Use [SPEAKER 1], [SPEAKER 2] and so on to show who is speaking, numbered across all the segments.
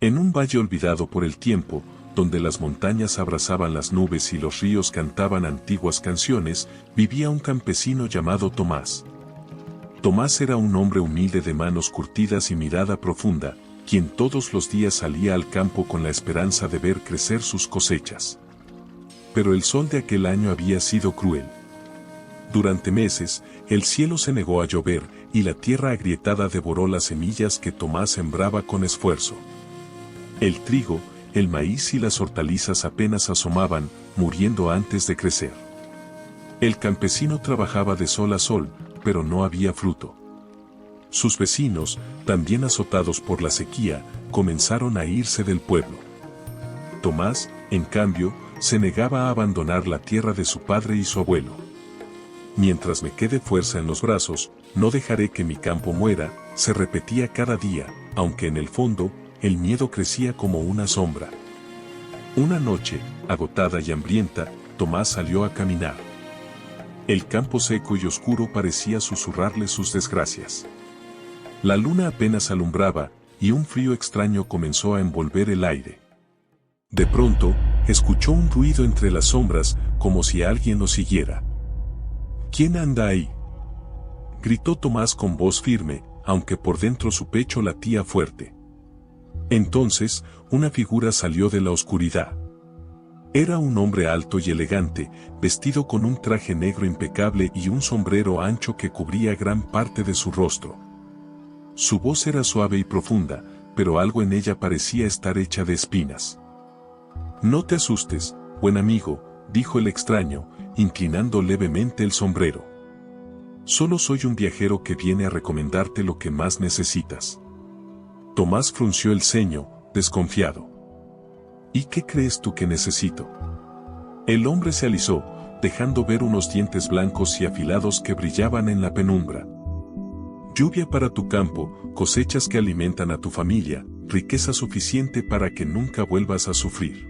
[SPEAKER 1] En un valle olvidado por el tiempo, donde las montañas abrazaban las nubes y los ríos cantaban antiguas canciones, vivía un campesino llamado Tomás. Tomás era un hombre humilde de manos curtidas y mirada profunda, quien todos los días salía al campo con la esperanza de ver crecer sus cosechas. Pero el sol de aquel año había sido cruel. Durante meses, el cielo se negó a llover y la tierra agrietada devoró las semillas que Tomás sembraba con esfuerzo. El trigo, el maíz y las hortalizas apenas asomaban, muriendo antes de crecer. El campesino trabajaba de sol a sol, pero no había fruto. Sus vecinos, también azotados por la sequía, comenzaron a irse del pueblo. Tomás, en cambio, se negaba a abandonar la tierra de su padre y su abuelo. Mientras me quede fuerza en los brazos, no dejaré que mi campo muera, se repetía cada día, aunque en el fondo, el miedo crecía como una sombra. Una noche, agotada y hambrienta, Tomás salió a caminar. El campo seco y oscuro parecía susurrarle sus desgracias. La luna apenas alumbraba, y un frío extraño comenzó a envolver el aire. De pronto, escuchó un ruido entre las sombras, como si alguien lo siguiera. ¿Quién anda ahí?, gritó Tomás con voz firme, aunque por dentro su pecho latía fuerte. Entonces, una figura salió de la oscuridad. Era un hombre alto y elegante, vestido con un traje negro impecable y un sombrero ancho que cubría gran parte de su rostro. Su voz era suave y profunda, pero algo en ella parecía estar hecha de espinas. «No te asustes, buen amigo», dijo el extraño, inclinando levemente el sombrero. «Solo soy un viajero que viene a recomendarte lo que más necesitas». Tomás frunció el ceño, desconfiado. «¿Y qué crees tú que necesito?». El hombre se alisó, dejando ver unos dientes blancos y afilados que brillaban en la penumbra. «Lluvia para tu campo, cosechas que alimentan a tu familia, riqueza suficiente para que nunca vuelvas a sufrir.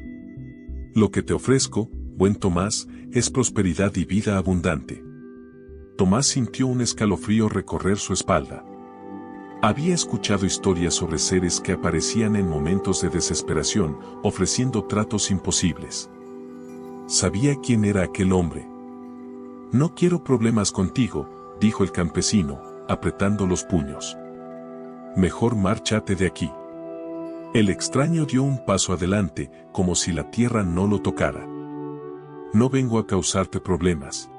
[SPEAKER 1] Lo que te ofrezco, buen Tomás, es prosperidad y vida abundante». Tomás sintió un escalofrío recorrer su espalda. Había escuchado historias sobre seres que aparecían en momentos de desesperación, ofreciendo tratos imposibles. Sabía quién era aquel hombre. «No quiero problemas contigo», dijo el campesino, apretando los puños. «Mejor márchate de aquí». El extraño dio un paso adelante, como si la tierra no lo tocara. «No vengo a causarte problemas.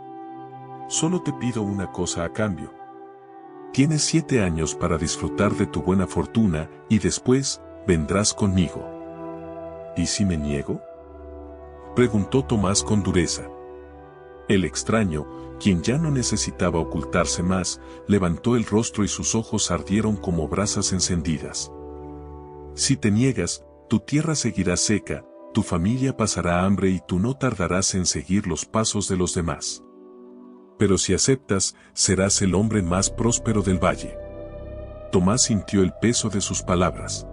[SPEAKER 1] Solo te pido una cosa a cambio. Tienes 7 años para disfrutar de tu buena fortuna, y después, vendrás conmigo». «¿Y si me niego?», preguntó Tomás con dureza. El extraño, quien ya no necesitaba ocultarse más, levantó el rostro y sus ojos ardieron como brasas encendidas. «Si te niegas, tu tierra seguirá seca, tu familia pasará hambre y tú no tardarás en seguir los pasos de los demás. Pero si aceptas, serás el hombre más próspero del valle». Tomás sintió el peso de sus palabras.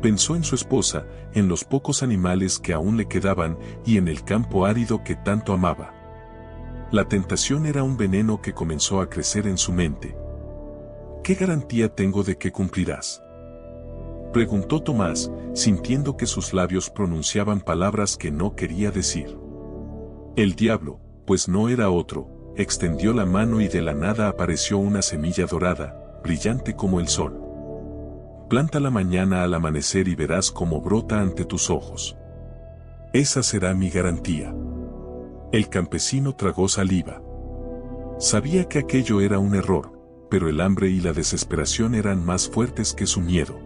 [SPEAKER 1] Pensó en su esposa, en los pocos animales que aún le quedaban y en el campo árido que tanto amaba. La tentación era un veneno que comenzó a crecer en su mente. «¿Qué garantía tengo de que cumplirás?», preguntó Tomás, sintiendo que sus labios pronunciaban palabras que no quería decir. El diablo, pues no era otro, extendió la mano y de la nada apareció una semilla dorada, brillante como el sol. «Plántala mañana al amanecer y verás cómo brota ante tus ojos. Esa será mi garantía». El campesino tragó saliva. Sabía que aquello era un error, pero el hambre y la desesperación eran más fuertes que su miedo.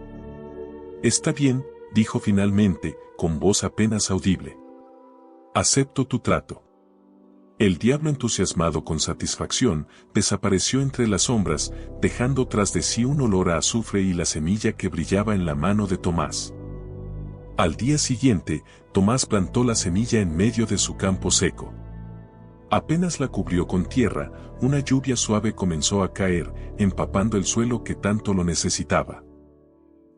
[SPEAKER 1] «Está bien», dijo finalmente, con voz apenas audible. «Acepto tu trato». El diablo, entusiasmado con satisfacción, desapareció entre las sombras, dejando tras de sí un olor a azufre y la semilla que brillaba en la mano de Tomás. Al día siguiente, Tomás plantó la semilla en medio de su campo seco. Apenas la cubrió con tierra, una lluvia suave comenzó a caer, empapando el suelo que tanto lo necesitaba.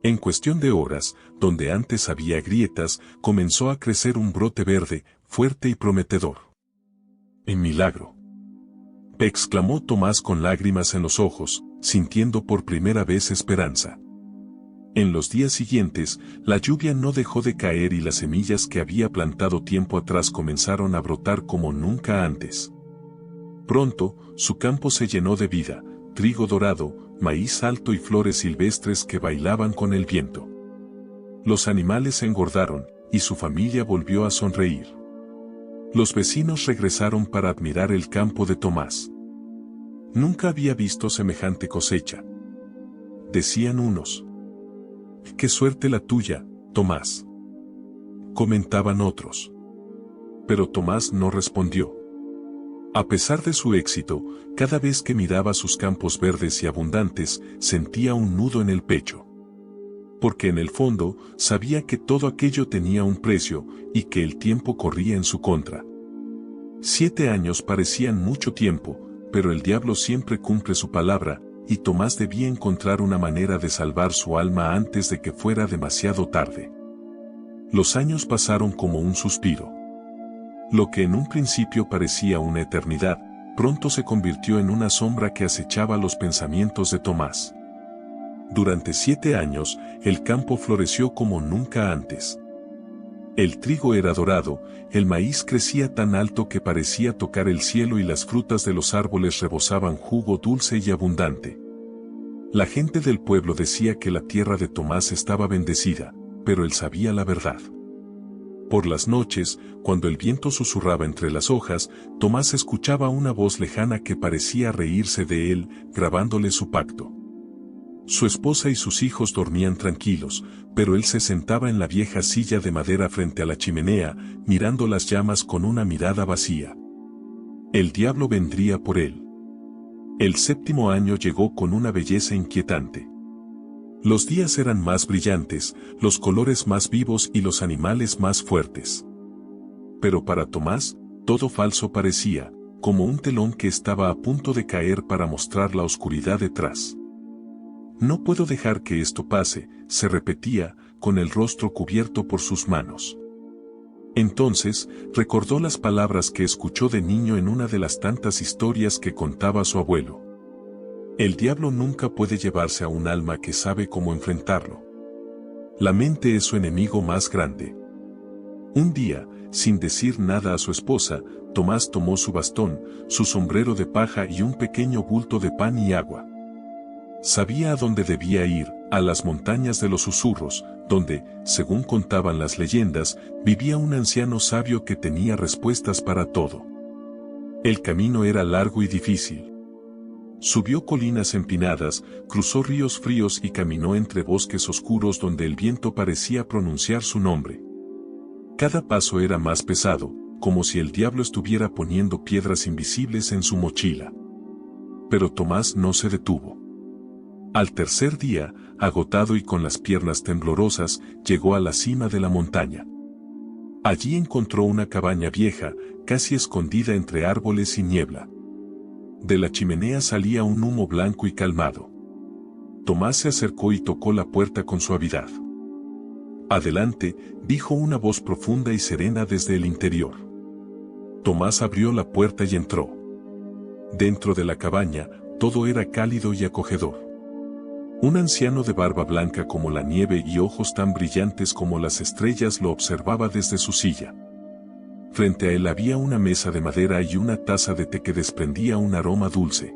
[SPEAKER 1] En cuestión de horas, donde antes había grietas, comenzó a crecer un brote verde, fuerte y prometedor. «¡Un milagro!», exclamó Tomás con lágrimas en los ojos, sintiendo por primera vez esperanza. En los días siguientes, la lluvia no dejó de caer y las semillas que había plantado tiempo atrás comenzaron a brotar como nunca antes. Pronto, su campo se llenó de vida, trigo dorado, maíz alto y flores silvestres que bailaban con el viento. Los animales engordaron, y su familia volvió a sonreír. Los vecinos regresaron para admirar el campo de Tomás. Nunca había visto semejante cosecha, decían unos. ¡Qué suerte la tuya, Tomás!, comentaban otros. Pero Tomás no respondió. A pesar de su éxito, cada vez que miraba sus campos verdes y abundantes, sentía un nudo en el pecho. Porque en el fondo, sabía que todo aquello tenía un precio, y que el tiempo corría en su contra. 7 años parecían mucho tiempo, pero el diablo siempre cumple su palabra, y Tomás debía encontrar una manera de salvar su alma antes de que fuera demasiado tarde. Los años pasaron como un suspiro. Lo que en un principio parecía una eternidad, pronto se convirtió en una sombra que acechaba los pensamientos de Tomás. Durante 7 años, el campo floreció como nunca antes. El trigo era dorado, el maíz crecía tan alto que parecía tocar el cielo y las frutas de los árboles rebosaban jugo dulce y abundante. La gente del pueblo decía que la tierra de Tomás estaba bendecida, pero él sabía la verdad. Por las noches, cuando el viento susurraba entre las hojas, Tomás escuchaba una voz lejana que parecía reírse de él, grabándole su pacto. Su esposa y sus hijos dormían tranquilos, pero él se sentaba en la vieja silla de madera frente a la chimenea, mirando las llamas con una mirada vacía. El diablo vendría por él. El 7º año llegó con una belleza inquietante. Los días eran más brillantes, los colores más vivos y los animales más fuertes. Pero para Tomás, todo falso parecía, como un telón que estaba a punto de caer para mostrar la oscuridad detrás. No puedo dejar que esto pase, se repetía, con el rostro cubierto por sus manos. Entonces, recordó las palabras que escuchó de niño en una de las tantas historias que contaba su abuelo. El diablo nunca puede llevarse a un alma que sabe cómo enfrentarlo. La mente es su enemigo más grande. Un día, sin decir nada a su esposa, Tomás tomó su bastón, su sombrero de paja y un pequeño bulto de pan y agua. Sabía a dónde debía ir, a las montañas de los susurros, donde, según contaban las leyendas, vivía un anciano sabio que tenía respuestas para todo. El camino era largo y difícil. Subió colinas empinadas, cruzó ríos fríos y caminó entre bosques oscuros donde el viento parecía pronunciar su nombre. Cada paso era más pesado, como si el diablo estuviera poniendo piedras invisibles en su mochila. Pero Tomás no se detuvo. Al tercer día, agotado y con las piernas temblorosas, llegó a la cima de la montaña. Allí encontró una cabaña vieja, casi escondida entre árboles y niebla. De la chimenea salía un humo blanco y calmado. Tomás se acercó y tocó la puerta con suavidad. «Adelante», dijo una voz profunda y serena desde el interior. Tomás abrió la puerta y entró. Dentro de la cabaña, todo era cálido y acogedor. Un anciano de barba blanca como la nieve y ojos tan brillantes como las estrellas lo observaba desde su silla. Frente a él había una mesa de madera y una taza de té que desprendía un aroma dulce.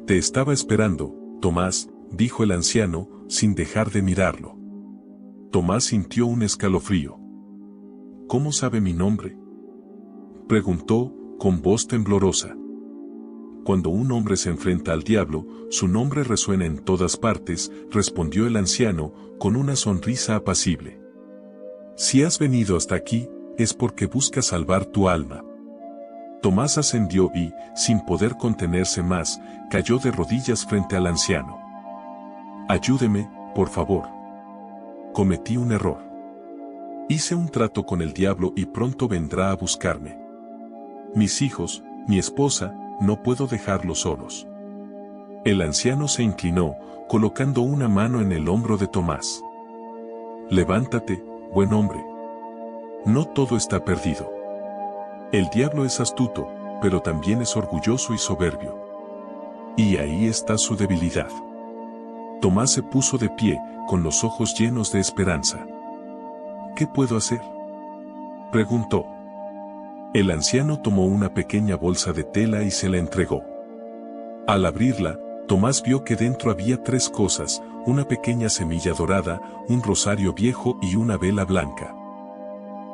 [SPEAKER 1] «Te estaba esperando, Tomás», dijo el anciano, sin dejar de mirarlo. Tomás sintió un escalofrío. «¿Cómo sabe mi nombre?», preguntó, con voz temblorosa. «Cuando un hombre se enfrenta al diablo, su nombre resuena en todas partes», respondió el anciano, con una sonrisa apacible. «Si has venido hasta aquí, es porque buscas salvar tu alma». Tomás ascendió y, sin poder contenerse más, cayó de rodillas frente al anciano. «Ayúdeme, por favor. Cometí un error. Hice un trato con el diablo y pronto vendrá a buscarme. Mis hijos, mi esposa, no puedo dejarlos solos». El anciano se inclinó, colocando una mano en el hombro de Tomás. «Levántate, buen hombre. No todo está perdido. El diablo es astuto, pero también es orgulloso y soberbio. Y ahí está su debilidad. Tomás se puso de pie, con los ojos llenos de esperanza. ¿Qué puedo hacer?, preguntó. El anciano tomó una pequeña bolsa de tela y se la entregó. Al abrirla, Tomás vio que dentro había 3 cosas: una pequeña semilla dorada, un rosario viejo y una vela blanca.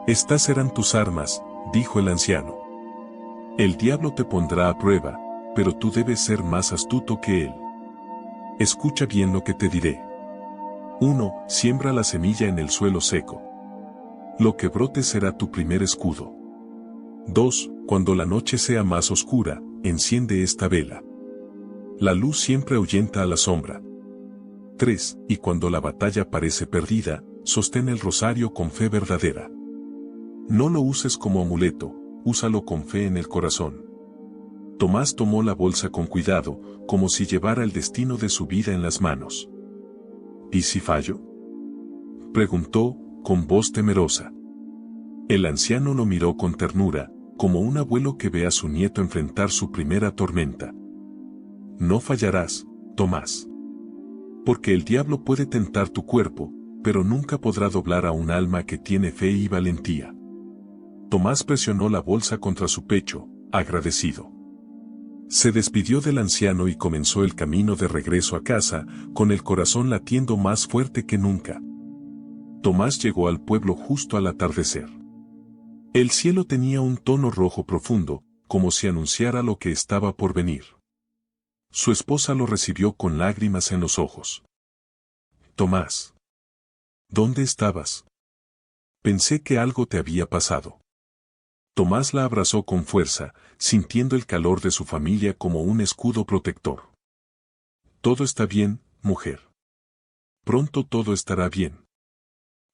[SPEAKER 1] Estas serán tus armas, dijo el anciano. El diablo te pondrá a prueba, pero tú debes ser más astuto que él. Escucha bien lo que te diré. 1. Siembra la semilla en el suelo seco. Lo que brote será tu primer escudo. 2. Cuando la noche sea más oscura, enciende esta vela. La luz siempre ahuyenta a la sombra. 3. Y cuando la batalla parece perdida, sostén el rosario con fe verdadera. No lo uses como amuleto, úsalo con fe en el corazón. Tomás tomó la bolsa con cuidado, como si llevara el destino de su vida en las manos. ¿Y si fallo?, preguntó, con voz temerosa. El anciano lo miró con ternura, como un abuelo que ve a su nieto enfrentar su primera tormenta. No fallarás, Tomás. Porque el diablo puede tentar tu cuerpo, pero nunca podrá doblar a un alma que tiene fe y valentía. Tomás presionó la bolsa contra su pecho, agradecido. Se despidió del anciano y comenzó el camino de regreso a casa, con el corazón latiendo más fuerte que nunca. Tomás llegó al pueblo justo al atardecer. El cielo tenía un tono rojo profundo, como si anunciara lo que estaba por venir. Su esposa lo recibió con lágrimas en los ojos. Tomás, ¿dónde estabas? Pensé que algo te había pasado. Tomás la abrazó con fuerza, sintiendo el calor de su familia como un escudo protector. Todo está bien, mujer. Pronto todo estará bien.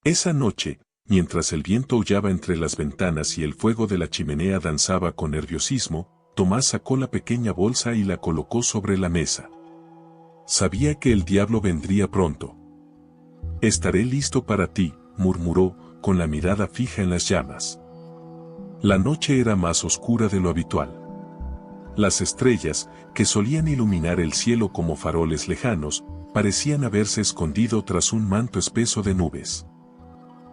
[SPEAKER 1] Esa noche, mientras el viento aullaba entre las ventanas y el fuego de la chimenea danzaba con nerviosismo, Tomás sacó la pequeña bolsa y la colocó sobre la mesa. Sabía que el diablo vendría pronto. Estaré listo para ti, murmuró, con la mirada fija en las llamas. La noche era más oscura de lo habitual. Las estrellas, que solían iluminar el cielo como faroles lejanos, parecían haberse escondido tras un manto espeso de nubes.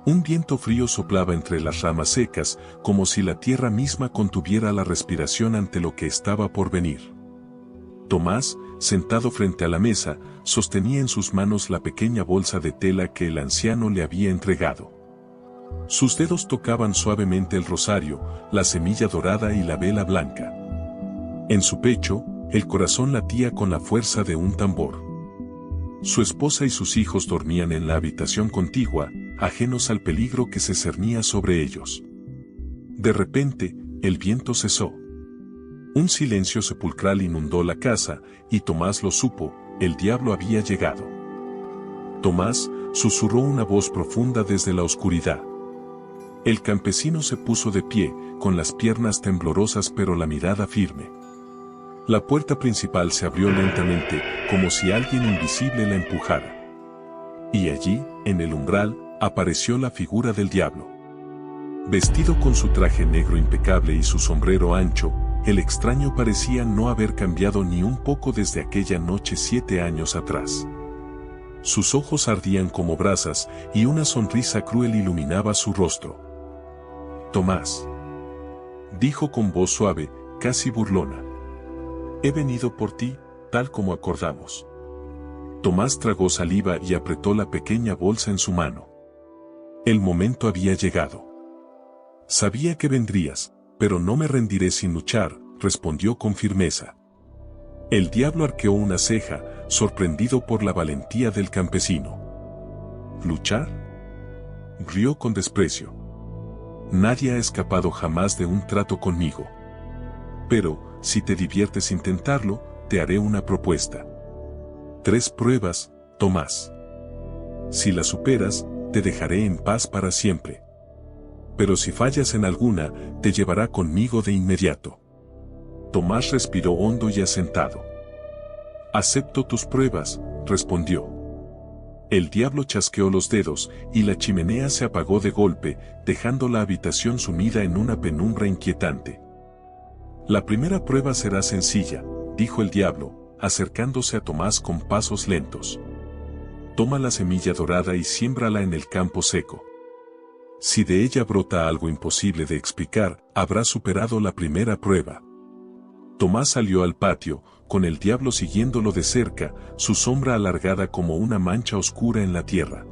[SPEAKER 1] Un viento frío soplaba entre las ramas secas, como si la tierra misma contuviera la respiración ante lo que estaba por venir. Tomás, sentado frente a la mesa, sostenía en sus manos la pequeña bolsa de tela que el anciano le había entregado. Sus dedos tocaban suavemente el rosario, la semilla dorada y la vela blanca. En su pecho, el corazón latía con la fuerza de un tambor. Su esposa y sus hijos dormían en la habitación contigua, ajenos al peligro que se cernía sobre ellos. De repente, el viento cesó. Un silencio sepulcral inundó la casa, y Tomás lo supo: el diablo había llegado. Tomás, susurró una voz profunda desde la oscuridad. El campesino se puso de pie, con las piernas temblorosas pero la mirada firme. La puerta principal se abrió lentamente, como si alguien invisible la empujara. Y allí, en el umbral, apareció la figura del diablo. Vestido con su traje negro impecable y su sombrero ancho, el extraño parecía no haber cambiado ni un poco desde aquella noche 7 años atrás. Sus ojos ardían como brasas, y una sonrisa cruel iluminaba su rostro. Tomás, dijo con voz suave, casi burlona. He venido por ti, tal como acordamos. Tomás tragó saliva y apretó la pequeña bolsa en su mano. El momento había llegado. Sabía que vendrías, pero no me rendiré sin luchar, respondió con firmeza. El diablo arqueó una ceja, sorprendido por la valentía del campesino. ¿Luchar?, rió con desprecio. Nadie ha escapado jamás de un trato conmigo. Pero, si te diviertes intentarlo, te haré una propuesta. 3 pruebas, Tomás. Si las superas, te dejaré en paz para siempre. Pero si fallas en alguna, te llevará conmigo de inmediato. Tomás respiró hondo y asentado. Acepto tus pruebas, respondió. El diablo chasqueó los dedos, y la chimenea se apagó de golpe, dejando la habitación sumida en una penumbra inquietante. La primera prueba será sencilla, dijo el diablo, acercándose a Tomás con pasos lentos. toma la semilla dorada y siémbrala en el campo seco. Si de ella brota algo imposible de explicar, habrá superado la primera prueba. Tomás salió al patio, con el diablo siguiéndolo de cerca, su sombra alargada como una mancha oscura en la tierra.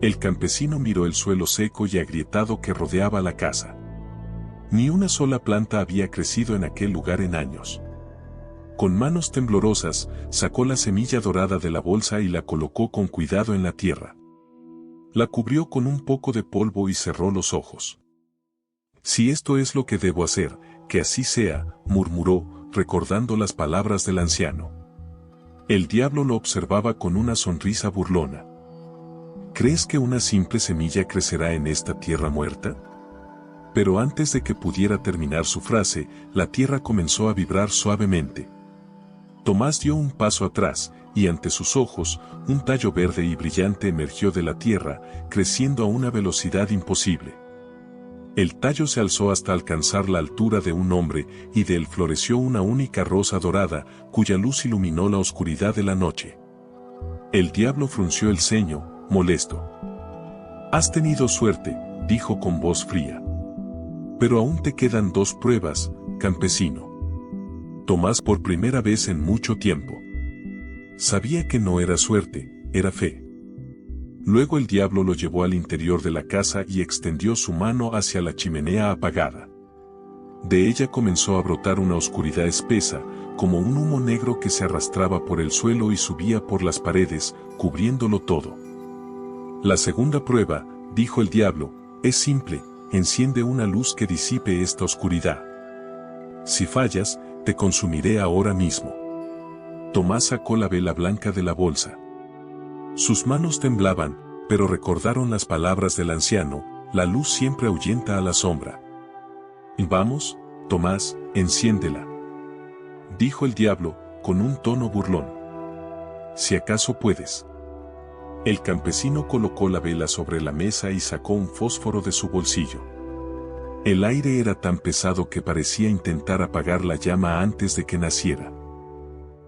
[SPEAKER 1] El campesino miró el suelo seco y agrietado que rodeaba la casa. Ni una sola planta había crecido en aquel lugar en años. Con manos temblorosas, sacó la semilla dorada de la bolsa y la colocó con cuidado en la tierra. La cubrió con un poco de polvo y cerró los ojos. Si esto es lo que debo hacer, que así sea, murmuró, recordando las palabras del anciano. El diablo lo observaba con una sonrisa burlona. ¿Crees que una simple semilla crecerá en esta tierra muerta? Pero antes de que pudiera terminar su frase, la tierra comenzó a vibrar suavemente. Tomás dio un paso atrás, y ante sus ojos, un tallo verde y brillante emergió de la tierra, creciendo a una velocidad imposible. El tallo se alzó hasta alcanzar la altura de un hombre, y de él floreció una única rosa dorada, cuya luz iluminó la oscuridad de la noche. El diablo frunció el ceño, molesto. «Has tenido suerte», dijo con voz fría. «Pero aún te quedan 2 pruebas, campesino». Tomás por primera vez en mucho tiempo. Sabía que no era suerte, era fe. Luego el diablo lo llevó al interior de la casa y extendió su mano hacia la chimenea apagada. De ella comenzó a brotar una oscuridad espesa, como un humo negro que se arrastraba por el suelo y subía por las paredes, cubriéndolo todo. «La segunda prueba», dijo el diablo, «es simple, enciende una luz que disipe esta oscuridad. Si fallas, te consumiré ahora mismo». Tomás sacó la vela blanca de la bolsa. Sus manos temblaban, pero recordaron las palabras del anciano, la luz siempre ahuyenta a la sombra. «Vamos, Tomás, enciéndela», dijo el diablo, con un tono burlón. «Si acaso puedes». El campesino colocó la vela sobre la mesa y sacó un fósforo de su bolsillo. El aire era tan pesado que parecía intentar apagar la llama antes de que naciera.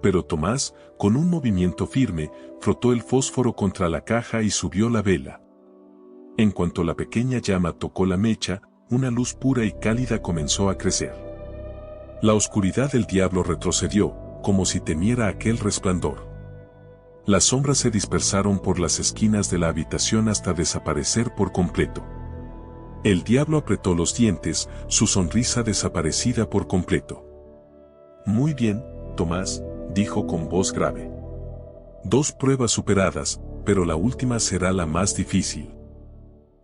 [SPEAKER 1] Pero Tomás, con un movimiento firme, frotó el fósforo contra la caja y subió la vela. En cuanto la pequeña llama tocó la mecha, una luz pura y cálida comenzó a crecer. La oscuridad del diablo retrocedió, como si temiera aquel resplandor. Las sombras se dispersaron por las esquinas de la habitación hasta desaparecer por completo. El diablo apretó los dientes, su sonrisa desaparecida por completo. «Muy bien, Tomás», dijo con voz grave. «2 pruebas superadas, pero la última será la más difícil».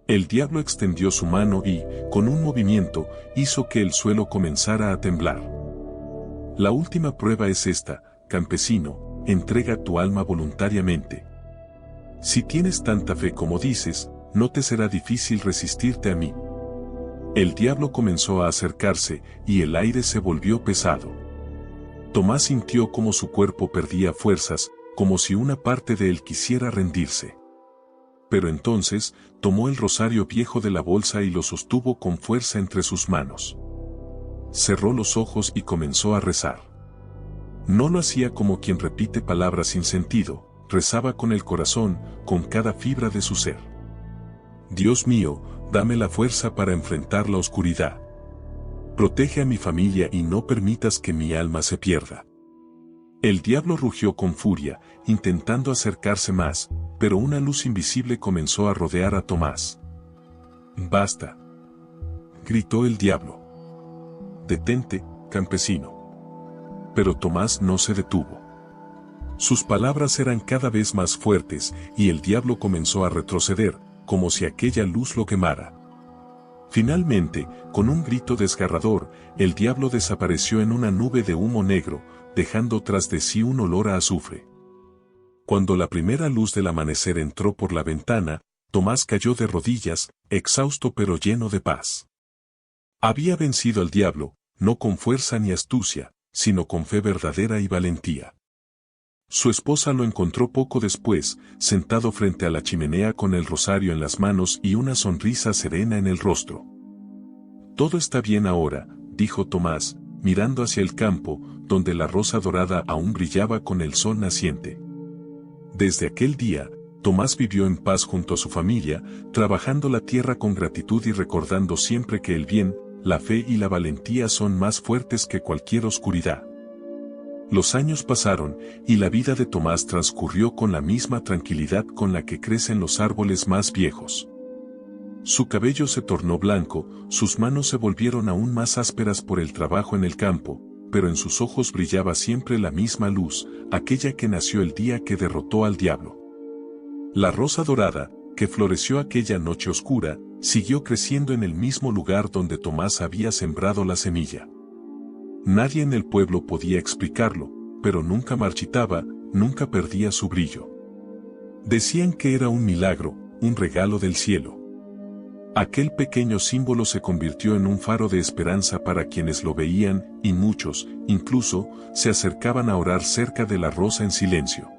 [SPEAKER 1] El diablo extendió su mano y, con un movimiento, hizo que el suelo comenzara a temblar. «La última prueba es esta, campesino, entrega tu alma voluntariamente. Si tienes tanta fe como dices, no te será difícil resistirte a mí». El diablo comenzó a acercarse, y el aire se volvió pesado. Tomás sintió como su cuerpo perdía fuerzas, como si una parte de él quisiera rendirse. Pero entonces, tomó el rosario viejo de la bolsa y lo sostuvo con fuerza entre sus manos. Cerró los ojos y comenzó a rezar. No lo hacía como quien repite palabras sin sentido, rezaba con el corazón, con cada fibra de su ser. «Dios mío, dame la fuerza para enfrentar la oscuridad. Protege a mi familia y no permitas que mi alma se pierda». El diablo rugió con furia, intentando acercarse más, pero una luz invisible comenzó a rodear a Tomás. «Basta», gritó el diablo. «Detente, campesino». Pero Tomás no se detuvo. Sus palabras eran cada vez más fuertes, y el diablo comenzó a retroceder, como si aquella luz lo quemara. Finalmente, con un grito desgarrador, el diablo desapareció en una nube de humo negro, dejando tras de sí un olor a azufre. Cuando la primera luz del amanecer entró por la ventana, Tomás cayó de rodillas, exhausto pero lleno de paz. Había vencido al diablo, no con fuerza ni astucia, sino con fe verdadera y valentía. Su esposa lo encontró poco después, sentado frente a la chimenea con el rosario en las manos y una sonrisa serena en el rostro. «Todo está bien ahora», dijo Tomás, mirando hacia el campo, donde la rosa dorada aún brillaba con el sol naciente. Desde aquel día, Tomás vivió en paz junto a su familia, trabajando la tierra con gratitud y recordando siempre que el bien, la fe y la valentía son más fuertes que cualquier oscuridad. Los años pasaron, y la vida de Tomás transcurrió con la misma tranquilidad con la que crecen los árboles más viejos. Su cabello se tornó blanco, sus manos se volvieron aún más ásperas por el trabajo en el campo, pero en sus ojos brillaba siempre la misma luz, aquella que nació el día que derrotó al diablo. La rosa dorada, que floreció aquella noche oscura, siguió creciendo en el mismo lugar donde Tomás había sembrado la semilla. Nadie en el pueblo podía explicarlo, pero nunca marchitaba, nunca perdía su brillo. Decían que era un milagro, un regalo del cielo. Aquel pequeño símbolo se convirtió en un faro de esperanza para quienes lo veían, y muchos, incluso, se acercaban a orar cerca de la rosa en silencio.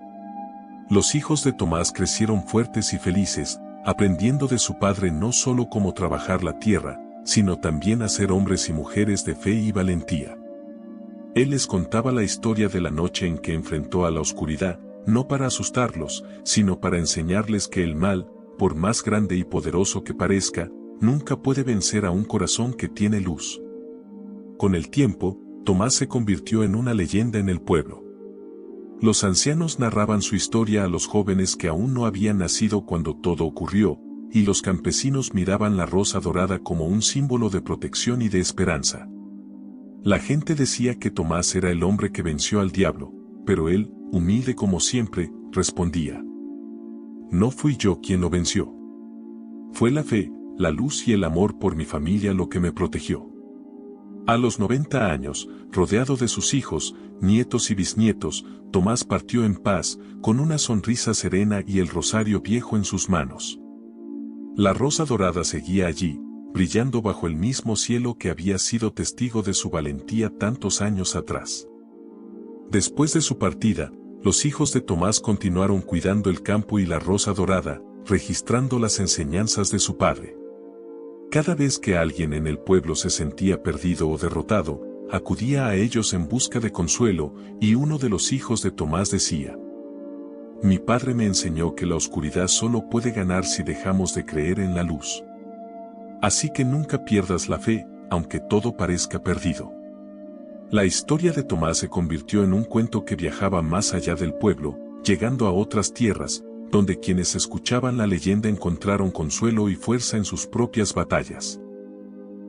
[SPEAKER 1] Los hijos de Tomás crecieron fuertes y felices, aprendiendo de su padre no solo cómo trabajar la tierra, sino también a ser hombres y mujeres de fe y valentía. Él les contaba la historia de la noche en que enfrentó a la oscuridad, no para asustarlos, sino para enseñarles que el mal, por más grande y poderoso que parezca, nunca puede vencer a un corazón que tiene luz. Con el tiempo, Tomás se convirtió en una leyenda en el pueblo. Los ancianos narraban su historia a los jóvenes que aún no habían nacido cuando todo ocurrió, y los campesinos miraban la rosa dorada como un símbolo de protección y de esperanza. La gente decía que Tomás era el hombre que venció al diablo, pero él, humilde como siempre, respondía: no fui yo quien lo venció. Fue la fe, la luz y el amor por mi familia lo que me protegió. A los 90 años, rodeado de sus hijos, nietos y bisnietos, Tomás partió en paz, con una sonrisa serena y el rosario viejo en sus manos. La rosa dorada seguía allí, brillando bajo el mismo cielo que había sido testigo de su valentía tantos años atrás. Después de su partida, los hijos de Tomás continuaron cuidando el campo y la rosa dorada, registrando las enseñanzas de su padre. Cada vez que alguien en el pueblo se sentía perdido o derrotado, acudía a ellos en busca de consuelo, y uno de los hijos de Tomás decía: mi padre me enseñó que la oscuridad solo puede ganar si dejamos de creer en la luz. Así que nunca pierdas la fe, aunque todo parezca perdido. La historia de Tomás se convirtió en un cuento que viajaba más allá del pueblo, llegando a otras tierras, donde quienes escuchaban la leyenda encontraron consuelo y fuerza en sus propias batallas.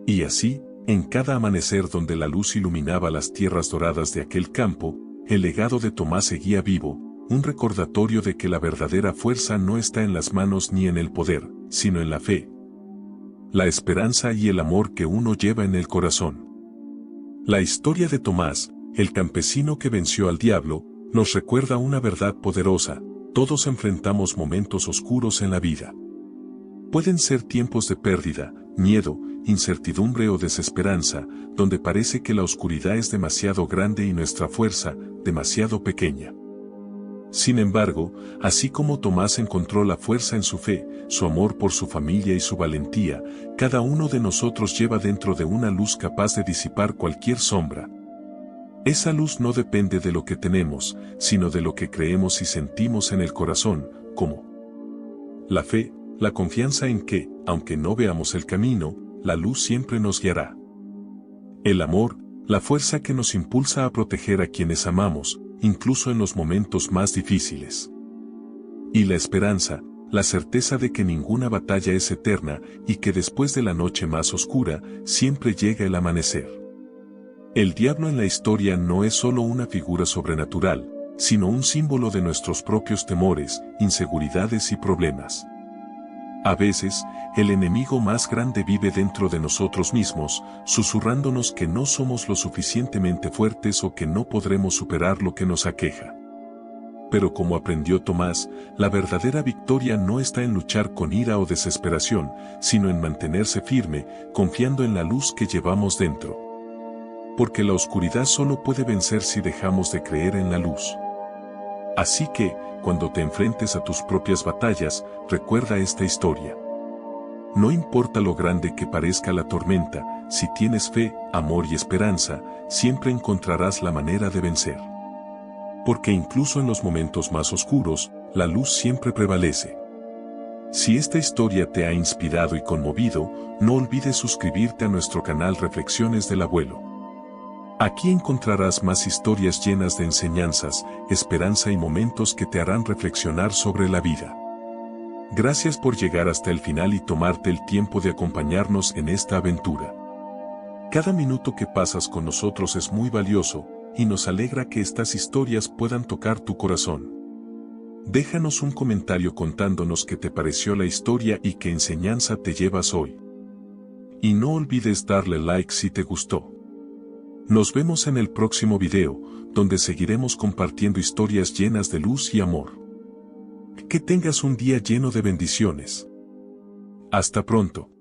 [SPEAKER 1] Y así, en cada amanecer donde la luz iluminaba las tierras doradas de aquel campo, el legado de Tomás seguía vivo, un recordatorio de que la verdadera fuerza no está en las manos ni en el poder, sino en la fe, la esperanza y el amor que uno lleva en el corazón. La historia de Tomás, el campesino que venció al diablo, nos recuerda una verdad poderosa: todos enfrentamos momentos oscuros en la vida. Pueden ser tiempos de pérdida, miedo, incertidumbre o desesperanza, donde parece que la oscuridad es demasiado grande y nuestra fuerza, demasiado pequeña. Sin embargo, así como Tomás encontró la fuerza en su fe, su amor por su familia y su valentía, cada uno de nosotros lleva dentro de una luz capaz de disipar cualquier sombra. Esa luz no depende de lo que tenemos, sino de lo que creemos y sentimos en el corazón, como la fe, la confianza en que, aunque no veamos el camino, la luz siempre nos guiará. El amor, la fuerza que nos impulsa a proteger a quienes amamos, incluso en los momentos más difíciles. Y la esperanza, la certeza de que ninguna batalla es eterna y que después de la noche más oscura, siempre llega el amanecer. El diablo en la historia no es solo una figura sobrenatural, sino un símbolo de nuestros propios temores, inseguridades y problemas. A veces, el enemigo más grande vive dentro de nosotros mismos, susurrándonos que no somos lo suficientemente fuertes o que no podremos superar lo que nos aqueja. Pero como aprendió Tomás, la verdadera victoria no está en luchar con ira o desesperación, sino en mantenerse firme, confiando en la luz que llevamos dentro. Porque la oscuridad solo puede vencer si dejamos de creer en la luz. Así que, cuando te enfrentes a tus propias batallas, recuerda esta historia. No importa lo grande que parezca la tormenta, si tienes fe, amor y esperanza, siempre encontrarás la manera de vencer. Porque incluso en los momentos más oscuros, la luz siempre prevalece. Si esta historia te ha inspirado y conmovido, no olvides suscribirte a nuestro canal Reflexiones del Abuelo. Aquí encontrarás más historias llenas de enseñanzas, esperanza y momentos que te harán reflexionar sobre la vida. Gracias por llegar hasta el final y tomarte el tiempo de acompañarnos en esta aventura. Cada minuto que pasas con nosotros es muy valioso, y nos alegra que estas historias puedan tocar tu corazón. Déjanos un comentario contándonos qué te pareció la historia y qué enseñanza te llevas hoy. Y no olvides darle like si te gustó. Nos vemos en el próximo video, donde seguiremos compartiendo historias llenas de luz y amor. Que tengas un día lleno de bendiciones. Hasta pronto.